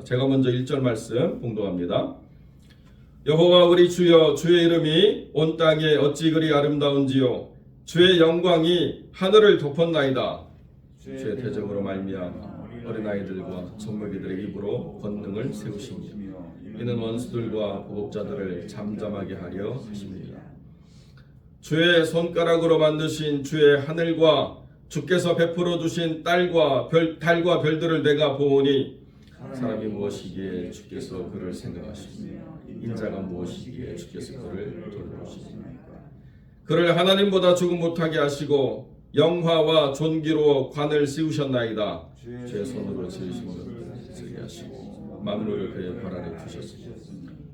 제가 먼저 1절 말씀 봉독합니다. 여호와 우리 주여, 주의 이름이 온 땅에 어찌 그리 아름다운지요. 주의 영광이 하늘을 덮었나이다. 주의 대적으로 말미암아 어린아이들과 젖먹이들의 입으로 권능을 세우시며 이는 원수들과 보복자들을 잠잠하게 하려 하십니다. 주의 손가락으로 만드신 주의 하늘과 주께서 베풀어 주신 달과 별들을 내가 보오니 사람이 무엇이기에 주께서 그를 생각하시며 인자가 무엇이기에 주께서 그를 돌보시니까. 그를 하나님보다 조금 못하게 하시고 영화와 존귀로 관을 씌우셨나이다. 주의 손으로 지으신 것을 쓰게 하시고 만물을 그의 발 아래 두셨으니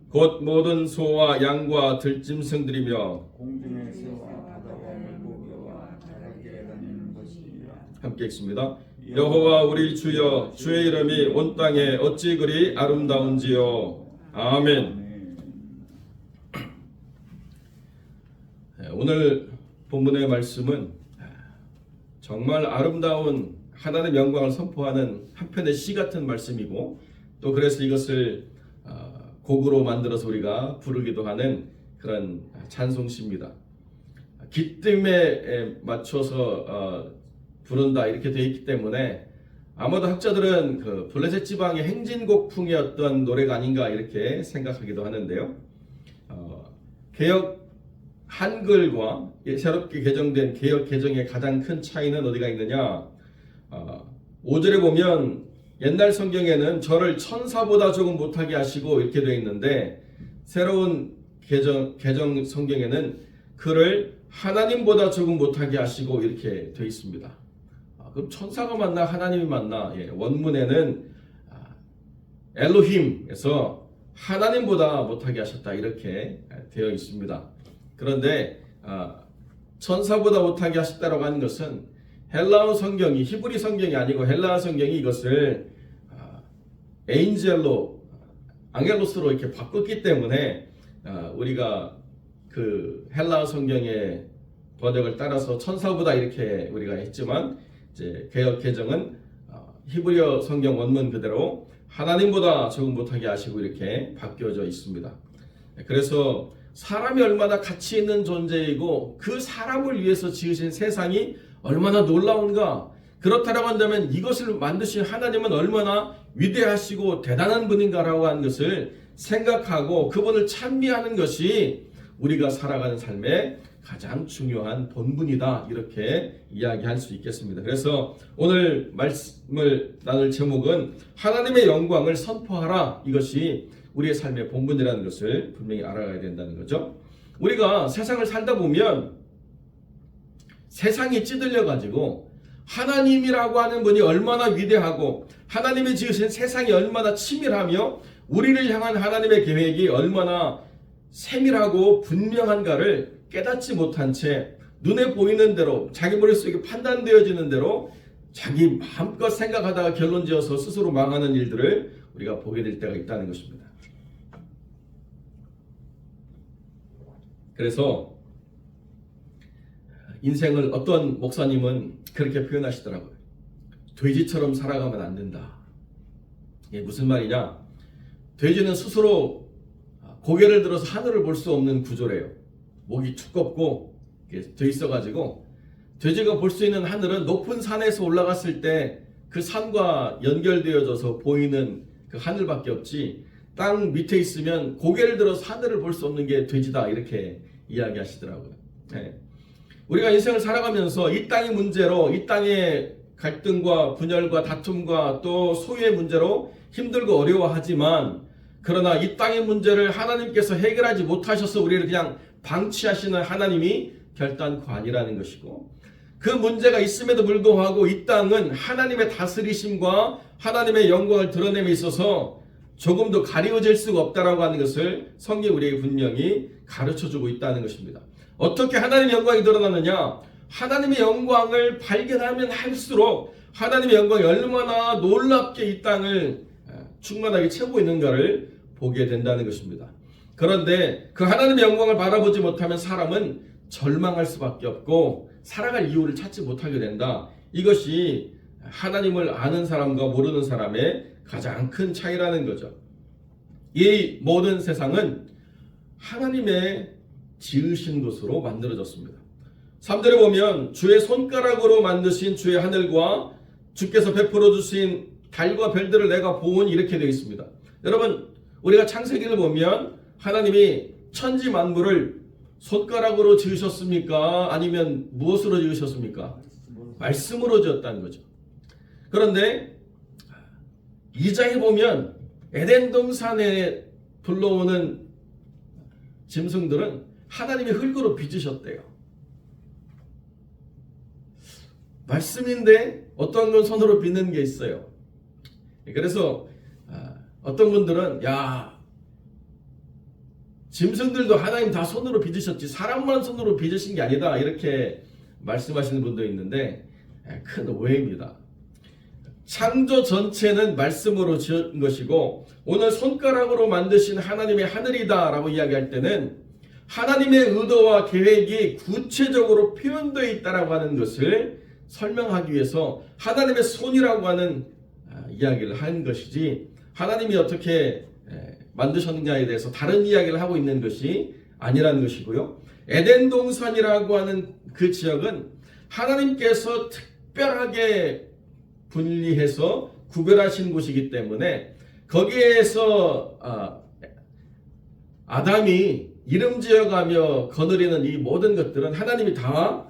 곧 모든 소와 양과 들짐승들이며 공중의 새와 바다와 물고기와 바다에 다니는 것이니라. 함께 읽습니다. 여호와 우리 주여, 주의 이름이 온 땅에 어찌 그리 아름다운지요. 아멘. 오늘 본문의 말씀은 정말 아름다운 하나님의 영광을 선포하는 한편의 시 같은 말씀이고, 또 그래서 이것을 곡으로 만들어서 우리가 부르기도 하는 그런 찬송시입니다. 기쁨에 맞춰서 부른다 이렇게 되어 있기 때문에 아마도 학자들은 그 블레셋 지방의 행진곡풍의 어떤 노래가 아닌가 이렇게 생각하기도 하는데요. 개혁 한글과 새롭게 개정된 개혁 개정의 가장 큰 차이는 어디가 있느냐? 5절에 보면 옛날 성경에는 저를 천사보다 조금 못하게 하시고 이렇게 되어 있는데, 새로운 개정 성경에는 그를 하나님보다 조금 못하게 하시고 이렇게 되어 있습니다. 그럼 천사가 맞나 하나님이 맞나? 원문에는 엘로힘에서 하나님보다 못하게 하셨다 이렇게 되어 있습니다. 그런데 천사보다 못하게 하셨다라고 하는 것은 헬라어 성경이, 히브리 성경이 아니고 헬라어 성경이 이것을 에인젤로, 앙겔로스로 이렇게 바꿨기 때문에 우리가 그 헬라어 성경의 번역을 따라서 천사보다 이렇게 우리가 했지만, 이제 개혁 개정은 히브리어 성경 원문 그대로 하나님보다 조금 못하게 하시고 이렇게 바뀌어져 있습니다. 그래서 사람이 얼마나 가치 있는 존재이고 그 사람을 위해서 지으신 세상이 얼마나 놀라운가, 그렇다라고 한다면 이것을 만드신 하나님은 얼마나 위대하시고 대단한 분인가라고 하는 것을 생각하고 그분을 찬미하는 것이 우리가 살아가는 삶의 가장 중요한 본분이다 이렇게 이야기할 수 있겠습니다. 그래서 오늘 말씀을 나눌 제목은 하나님의 영광을 선포하라, 이것이 우리의 삶의 본분이라는 것을 분명히 알아가야 된다는 거죠. 우리가 세상을 살다 보면 세상이 찌들려 가지고 하나님이라고 하는 분이 얼마나 위대하고 하나님이 지으신 세상이 얼마나 치밀하며 우리를 향한 하나님의 계획이 얼마나 세밀하고 분명한가를 깨닫지 못한 채 눈에 보이는 대로 자기 머릿속에 판단되어지는 대로 자기 마음껏 생각하다가 결론지어서 스스로 망하는 일들을 우리가 보게 될 때가 있다는 것입니다. 그래서 인생을 어떤 목사님은 그렇게 표현하시더라고요. 돼지처럼 살아가면 안 된다. 이게 무슨 말이냐? 돼지는 스스로 고개를 들어서 하늘을 볼 수 없는 구조래요. 목이 두껍고 돼 있어가지고 돼지가 볼 수 있는 하늘은 높은 산에서 올라갔을 때 그 산과 연결되어져서 보이는 그 하늘밖에 없지, 땅 밑에 있으면 고개를 들어서 하늘을 볼 수 없는 게 돼지다 이렇게 이야기하시더라고요. 네. 우리가 인생을 살아가면서 이 땅의 문제로, 이 땅의 갈등과 분열과 다툼과 또 소유의 문제로 힘들고 어려워하지만, 그러나 이 땅의 문제를 하나님께서 해결하지 못하셔서 우리를 그냥 방치하시는 하나님이 결단코 아니라는 것이고, 그 문제가 있음에도 불구하고 이 땅은 하나님의 다스리심과 하나님의 영광을 드러냄에 있어서 조금도 가리워질 수가 없다라고 하는 것을 성경이 우리에게 분명히 가르쳐주고 있다는 것입니다. 어떻게 하나님의 영광이 드러나느냐? 하나님의 영광을 발견하면 할수록 하나님의 영광이 얼마나 놀랍게 이 땅을 충만하게 채우고 있는가를 보게 된다는 것입니다. 그런데 그 하나님의 영광을 바라보지 못하면 사람은 절망할 수밖에 없고 살아갈 이유를 찾지 못하게 된다. 이것이 하나님을 아는 사람과 모르는 사람의 가장 큰 차이라는 거죠. 이 모든 세상은 하나님의 지으신 것으로 만들어졌습니다. 3절에 보면 주의 손가락으로 만드신 주의 하늘과 주께서 베풀어 주신 달과 별들을 내가 보니 이렇게 되어 있습니다. 여러분, 우리가 창세기를 보면 하나님이 천지 만물을 손가락으로 지으셨습니까? 아니면 무엇으로 지으셨습니까? 말씀으로 지었다는 거죠. 그런데 2장에 보면 에덴 동산에 불러오는 짐승들은 하나님이 흙으로 빚으셨대요. 말씀인데 어떤 건 손으로 빚는 게 있어요. 그래서 어떤 분들은 야, 짐승들도 하나님 다 손으로 빚으셨지 사람만 손으로 빚으신 게 아니다 이렇게 말씀하시는 분도 있는데 큰 오해입니다. 창조 전체는 말씀으로 지은 것이고 오늘 손가락으로 만드신 하나님의 하늘이다 라고 이야기할 때는 하나님의 의도와 계획이 구체적으로 표현되어 있다라고 하는 것을 설명하기 위해서 하나님의 손이라고 하는 이야기를 한 것이지 하나님이 어떻게 만드셨느냐에 대해서 다른 이야기를 하고 있는 것이 아니라는 것이고요. 에덴 동산이라고 하는 그 지역은 하나님께서 특별하게 분리해서 구별하신 곳이기 때문에 거기에서 아담이 이름 지어가며 거느리는 이 모든 것들은 하나님이 다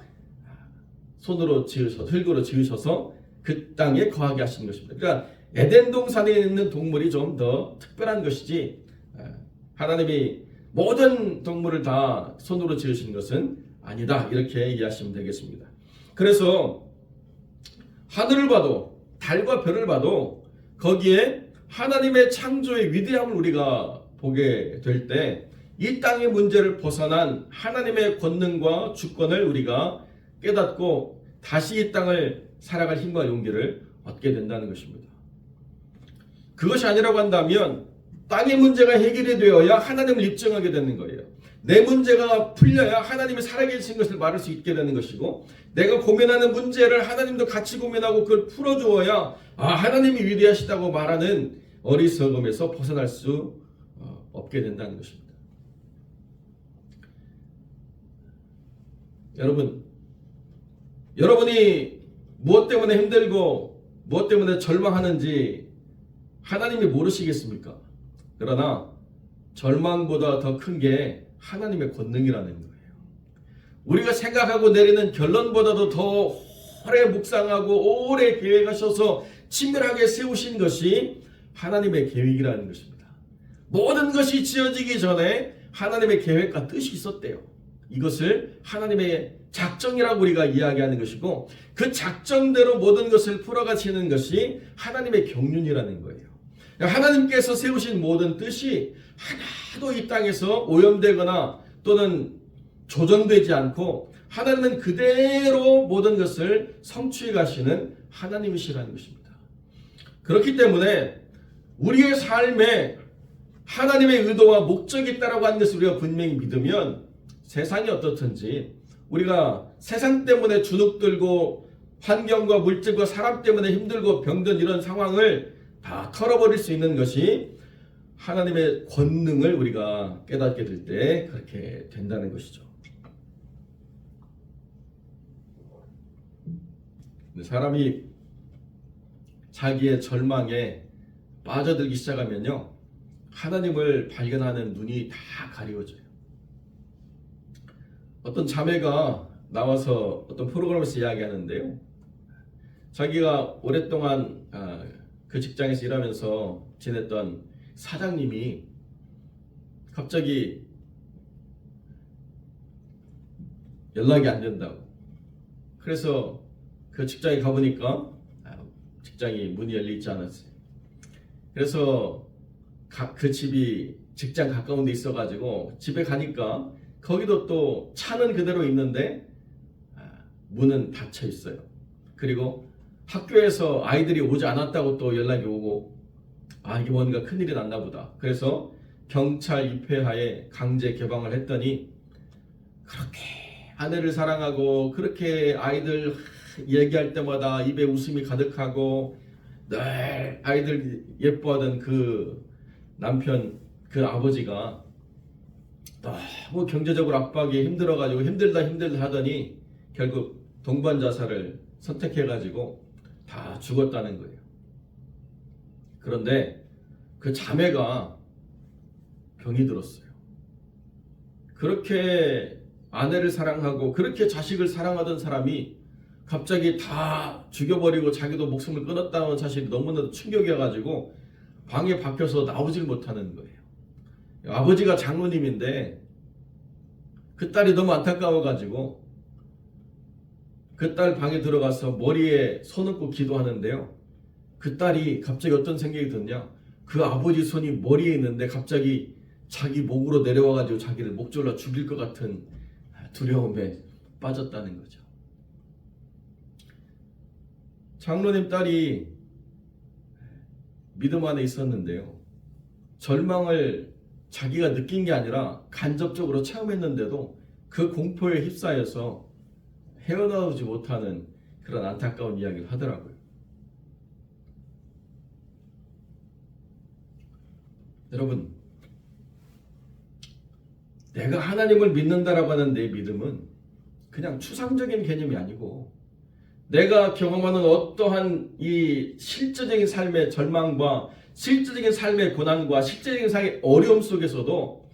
손으로 지으셔서 흙으로 지으셔서 그 땅에 거하게 하신 것입니다. 그러니까 에덴 동산에 있는 동물이 좀 더 특별한 것이지 하나님이 모든 동물을 다 손으로 지으신 것은 아니다 이렇게 이해하시면 되겠습니다. 그래서 하늘을 봐도 달과 별을 봐도 거기에 하나님의 창조의 위대함을 우리가 보게 될 때 이 땅의 문제를 벗어난 하나님의 권능과 주권을 우리가 깨닫고 다시 이 땅을 살아갈 힘과 용기를 얻게 된다는 것입니다. 그것이 아니라고 한다면 땅의 문제가 해결이 되어야 하나님을 입증하게 되는 거예요. 내 문제가 풀려야 하나님이 살아계신 것을 말할 수 있게 되는 것이고 내가 고민하는 문제를 하나님도 같이 고민하고 그걸 풀어주어야 하나님이 위대하시다고 말하는 어리석음에서 벗어날 수 없게 된다는 것입니다. 여러분이 무엇 때문에 힘들고 무엇 때문에 절망하는지 하나님이 모르시겠습니까? 그러나 절망보다 더 큰 게 하나님의 권능이라는 거예요. 우리가 생각하고 내리는 결론보다도 더 오래 묵상하고 오래 계획하셔서 친밀하게 세우신 것이 하나님의 계획이라는 것입니다. 모든 것이 지어지기 전에 하나님의 계획과 뜻이 있었대요. 이것을 하나님의 작정이라고 우리가 이야기하는 것이고 그 작정대로 모든 것을 풀어가시는 것이 하나님의 경륜이라는 거예요. 하나님께서 세우신 모든 뜻이 하나도 이 땅에서 오염되거나 또는 조정되지 않고 하나님은 그대로 모든 것을 성취해 가시는 하나님이시라는 것입니다. 그렇기 때문에 우리의 삶에 하나님의 의도와 목적이 있다라고 하는 것을 우리가 분명히 믿으면 세상이 어떻든지 우리가 세상 때문에 주눅들고 환경과 물질과 사람 때문에 힘들고 병든 이런 상황을 다 털어버릴 수 있는 것이 하나님의 권능을 우리가 깨닫게 될 때 그렇게 된다는 것이죠. 사람이 자기의 절망에 빠져들기 시작하면요 하나님을 발견하는 눈이 다 가리워져요. 어떤 자매가 나와서 어떤 프로그램에서 이야기하는데요. 자기가 오랫동안 그 직장에서 일하면서 지냈던 사장님이 갑자기 연락이 안 된다고. 그래서 그 직장에 가보니까 직장이 문이 열리지 않았어요. 그래서 그 집이 직장 가까운 데 있어가지고 집에 가니까 거기도 또 차는 그대로 있는데 문은 닫혀 있어요. 그리고 학교에서 아이들이 오지 않았다고 또 연락이 오고 이게 뭔가 큰일이 났나 보다. 그래서 경찰 입회하에 강제 개방을 했더니 그렇게 아내를 사랑하고 그렇게 아이들 얘기할 때마다 입에 웃음이 가득하고 늘 아이들 예뻐하던 그 남편, 그 아버지가 너무 경제적으로 압박이 힘들어가지고 힘들다 하더니 결국 동반 자살을 선택해가지고 다 죽었다는 거예요. 그런데 그 자매가 병이 들었어요. 그렇게 아내를 사랑하고 그렇게 자식을 사랑하던 사람이 갑자기 다 죽여버리고 자기도 목숨을 끊었다는 사실이 너무나도 충격이어가지고 방에 박혀서 나오질 못하는 거예요. 아버지가 장로님인데 그 딸이 너무 안타까워가지고 그 딸 방에 들어가서 머리에 손 얹고 기도하는데요. 그 딸이 갑자기 어떤 생각이 드냐, 그 아버지 손이 머리에 있는데 갑자기 자기 목으로 내려와가지고 자기를 목 졸라 죽일 것 같은 두려움에 빠졌다는 거죠. 장로님 딸이 믿음 안에 있었는데요, 절망을 자기가 느낀 게 아니라 간접적으로 체험했는데도 그 공포에 휩싸여서 헤어나오지 못하는 그런 안타까운 이야기를 하더라고요. 여러분, 내가 하나님을 믿는다라고 하는 내 믿음은 그냥 추상적인 개념이 아니고 내가 경험하는 어떠한 이 실제적인 삶의 절망과 실제적인 삶의 고난과 실제적인 삶의 어려움 속에서도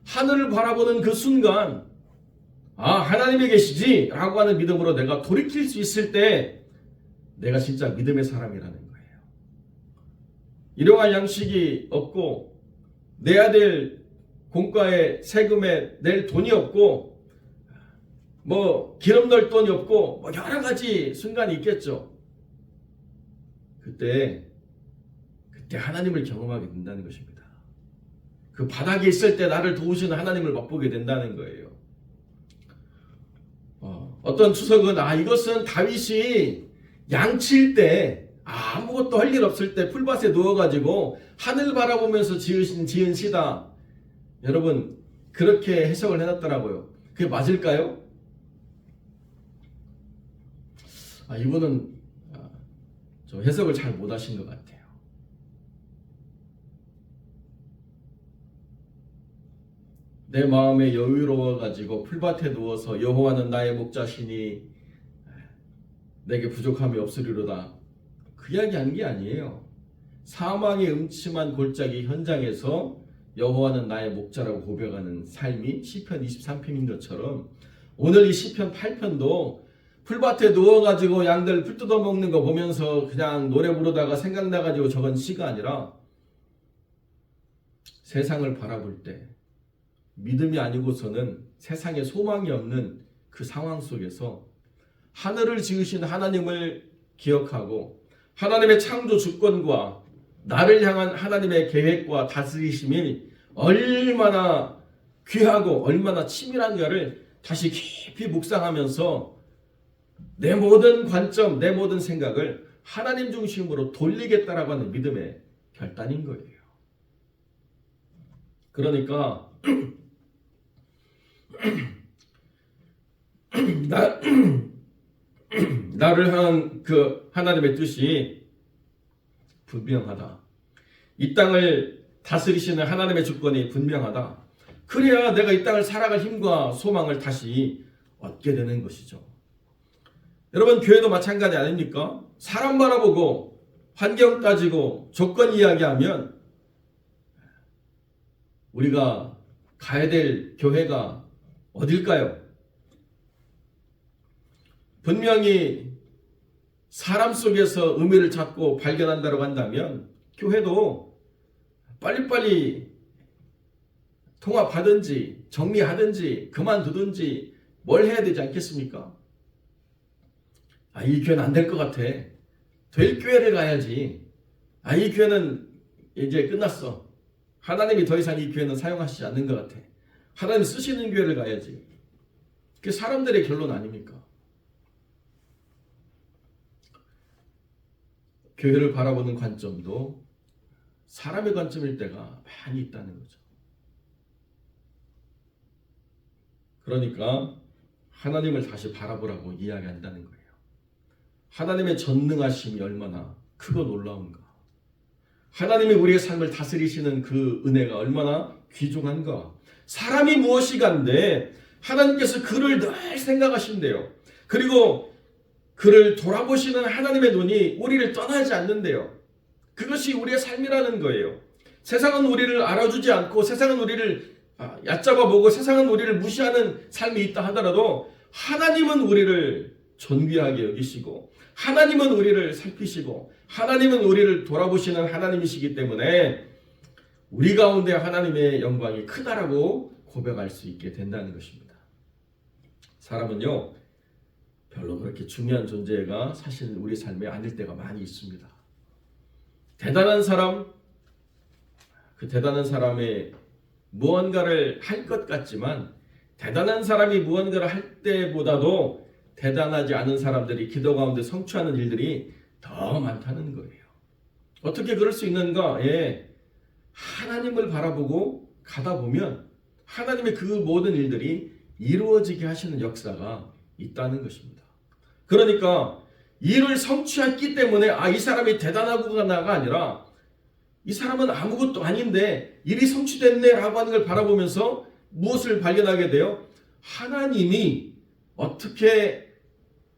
하늘을 바라보는 그 순간, 아, 하나님이 계시지 라고 하는 믿음으로 내가 돌이킬 수 있을 때 내가 진짜 믿음의 사람이라는 거예요. 일용할 양식이 없고 내야 될 공과에 세금에 낼 돈이 없고 뭐 기름 넣을 돈이 없고 뭐 여러 가지 순간이 있겠죠. 그때 하나님을 경험하게 된다는 것입니다. 그 바닥에 있을 때 나를 도우시는 하나님을 맛보게 된다는 거예요. 어떤 추석은 이것은 다윗이 양칠 때 아무것도 할 일 없을 때 풀밭에 누워가지고 하늘 바라보면서 지은 시다. 여러분, 그렇게 해석을 해놨더라고요. 그게 맞을까요? 이분은 저 해석을 잘 못하신 것 같아요. 내 마음에 여유로워가지고 풀밭에 누워서 여호와는 나의 목자시니 내게 부족함이 없으리로다, 그 이야기 한 게 아니에요. 사망의 음침한 골짜기 현장에서 여호와는 나의 목자라고 고백하는 삶이 시편 23편인 것처럼 오늘 이 시편 8편도 풀밭에 누워가지고 양들 풀 뜯어먹는 거 보면서 그냥 노래 부르다가 생각나가지고 적은 시가 아니라 세상을 바라볼 때 믿음이 아니고서는 세상에 소망이 없는 그 상황 속에서 하늘을 지으신 하나님을 기억하고 하나님의 창조 주권과 나를 향한 하나님의 계획과 다스리심이 얼마나 귀하고 얼마나 치밀한가를 다시 깊이 묵상하면서 내 모든 관점, 내 모든 생각을 하나님 중심으로 돌리겠다라고 하는 믿음의 결단인 거예요. 그러니까 나를 향한 그 하나님의 뜻이 분명하다. 이 땅을 다스리시는 하나님의 주권이 분명하다. 그래야 내가 이 땅을 살아갈 힘과 소망을 다시 얻게 되는 것이죠. 여러분, 교회도 마찬가지 아닙니까? 사람 바라보고 환경 따지고 조건 이야기하면 우리가 가야 될 교회가 어딜까요? 분명히 사람 속에서 의미를 찾고 발견한다고 한다면 교회도 빨리빨리 통합하든지 정리하든지 그만두든지 뭘 해야 되지 않겠습니까? 이 교회는 안 될 것 같아. 될 교회를 가야지. 이 교회는 이제 끝났어. 하나님이 더 이상 이 교회는 사용하시지 않는 것 같아. 하나님 쓰시는 교회를 가야지. 그게 사람들의 결론 아닙니까? 교회를 바라보는 관점도 사람의 관점일 때가 많이 있다는 거죠. 그러니까 하나님을 다시 바라보라고 이야기한다는 거예요. 하나님의 전능하심이 얼마나 크고 놀라운가? 하나님이 우리의 삶을 다스리시는 그 은혜가 얼마나 귀중한가? 사람이 무엇이간데 하나님께서 그를 늘 생각하신대요. 그리고 그를 돌아보시는 하나님의 눈이 우리를 떠나지 않는데요. 그것이 우리의 삶이라는 거예요. 세상은 우리를 알아주지 않고 세상은 우리를 얕잡아보고 세상은 우리를 무시하는 삶이 있다 하더라도 하나님은 우리를 존귀하게 여기시고 하나님은 우리를 살피시고 하나님은 우리를 돌아보시는 하나님이시기 때문에 우리 가운데 하나님의 영광이 크다라고 고백할 수 있게 된다는 것입니다. 사람은요 별로 그렇게 중요한 존재가 사실 우리 삶에 아닐 때가 많이 있습니다. 대단한 사람, 그 대단한 사람의 무언가를 할 것 같지만 대단한 사람이 무언가를 할 때보다도 대단하지 않은 사람들이 기도 가운데 성취하는 일들이 더 많다는 거예요. 어떻게 그럴 수 있는가? 하나님을 바라보고 가다 보면 하나님의 그 모든 일들이 이루어지게 하시는 역사가 있다는 것입니다. 그러니까 일을 성취했기 때문에 이 사람이 대단하구나가 아니라 이 사람은 아무것도 아닌데 일이 성취됐네 라고 하는 걸 바라보면서 무엇을 발견하게 돼요? 하나님이 어떻게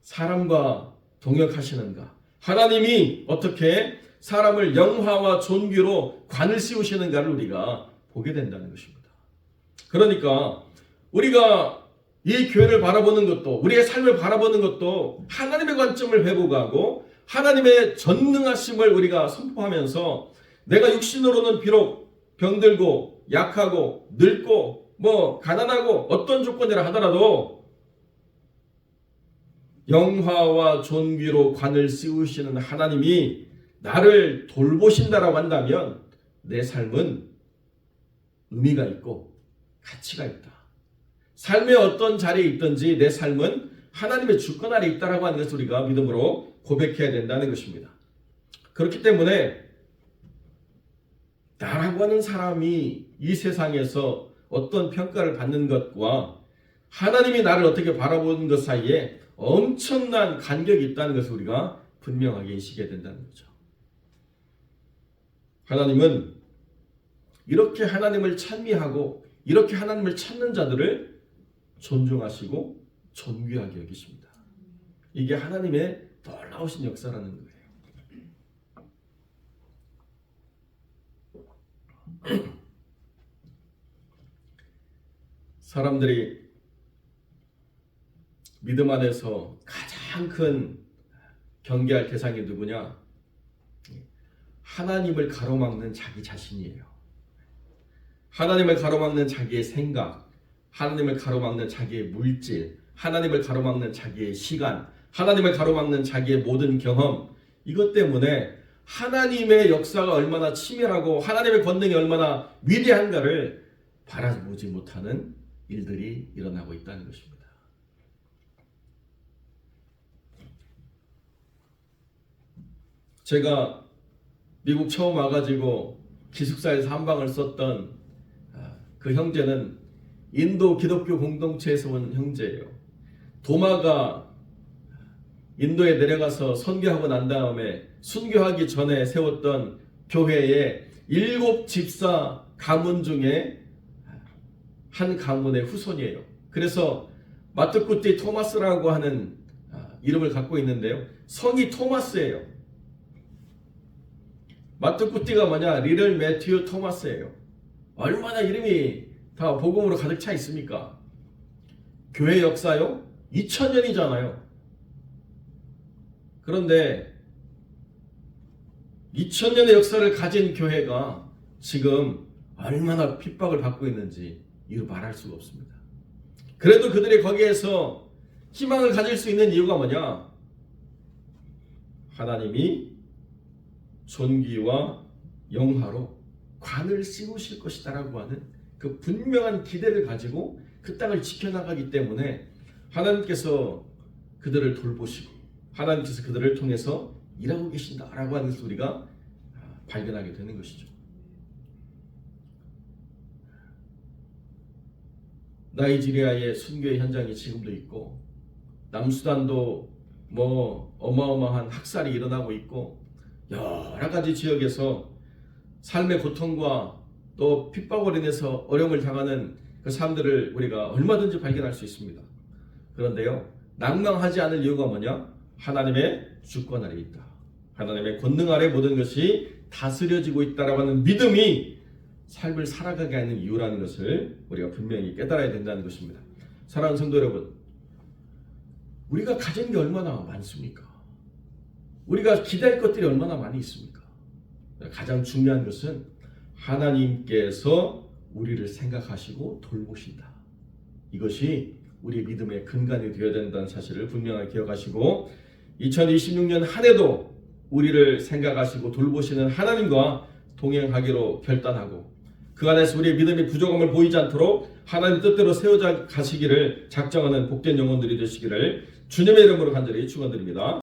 사람과 동역하시는가? 하나님이 어떻게 사람을 영화와 존귀로 관을 씌우시는가를 우리가 보게 된다는 것입니다. 그러니까 우리가 이 교회를 바라보는 것도 우리의 삶을 바라보는 것도 하나님의 관점을 회복하고 하나님의 전능하심을 우리가 선포하면서 내가 육신으로는 비록 병들고 약하고 늙고 가난하고 어떤 조건이라 하더라도 영화와 존귀로 관을 씌우시는 하나님이 나를 돌보신다라고 한다면 내 삶은 의미가 있고 가치가 있다. 삶의 어떤 자리에 있든지 내 삶은 하나님의 주권 아래 있다라고 하는 것을 우리가 믿음으로 고백해야 된다는 것입니다. 그렇기 때문에 나라고 하는 사람이 이 세상에서 어떤 평가를 받는 것과 하나님이 나를 어떻게 바라보는 것 사이에 엄청난 간격이 있다는 것을 우리가 분명하게 인식해야 된다는 거죠. 하나님은 이렇게 하나님을 찬미하고 이렇게 하나님을 찾는 자들을 존중하시고 존귀하게 여기십니다. 이게 하나님의 놀라우신 역사라는 거예요. 사람들이 믿음 안에서 가장 큰 경계할 대상이 누구냐? 하나님을 가로막는 자기 자신이에요. 하나님을 가로막는 자기의 생각, 하나님을 가로막는 자기의 물질, 하나님을 가로막는 자기의 시간, 하나님을 가로막는 자기의 모든 경험, 이것 때문에 하나님의 역사가 얼마나 치밀하고 하나님의 권능이 얼마나 위대한가를 바라보지 못하는 일들이 일어나고 있다는 것입니다. 제가 미국 처음 와가지고 기숙사에서 한방을 썼던 그 형제는 인도 기독교 공동체에서 온 형제예요. 도마가 인도에 내려가서 선교하고 난 다음에 순교하기 전에 세웠던 교회의 7 집사 가문 중에 한 가문의 후손이에요. 그래서 마트쿠티 토마스라고 하는 이름을 갖고 있는데요. 성이 토마스예요. 마트쿠티가 뭐냐? 리틀 매튜 토마스예요. 얼마나 이름이 다 복음으로 가득 차 있습니까? 교회 역사요? 2000년이잖아요. 그런데 2000년의 역사를 가진 교회가 지금 얼마나 핍박을 받고 있는지 이루 말할 수가 없습니다. 그래도 그들이 거기에서 희망을 가질 수 있는 이유가 뭐냐? 하나님이 존귀와 영화로 관을 씌우실 것이다라고 하는 그 분명한 기대를 가지고 그 땅을 지켜나가기 때문에 하나님께서 그들을 돌보시고 하나님께서 그들을 통해서 일하고 계신다라고 하는 것을 우리가 발견하게 되는 것이죠. 나이지리아의 순교의 현장이 지금도 있고 남수단도 어마어마한 학살이 일어나고 있고 여러 가지 지역에서 삶의 고통과 또 핍박으로 인해서 어려움을 당하는 그 사람들을 우리가 얼마든지 발견할 수 있습니다. 그런데요, 낭망하지 않을 이유가 뭐냐? 하나님의 주권 아래 있다. 하나님의 권능 아래 모든 것이 다스려지고 있다라고 하는 믿음이 삶을 살아가게 하는 이유라는 것을 우리가 분명히 깨달아야 된다는 것입니다. 사랑하는 성도 여러분, 우리가 가진 게 얼마나 많습니까? 우리가 기대할 것들이 얼마나 많이 있습니까? 가장 중요한 것은 하나님께서 우리를 생각하시고 돌보신다. 이것이 우리의 믿음의 근간이 되어야 된다는 사실을 분명하게 기억하시고 2026년 한 해도 우리를 생각하시고 돌보시는 하나님과 동행하기로 결단하고 그 안에서 우리의 믿음의 부족함을 보이지 않도록 하나님 뜻대로 세워져 가시기를 작정하는 복된 영혼들이 되시기를 주님의 이름으로 간절히 축원드립니다.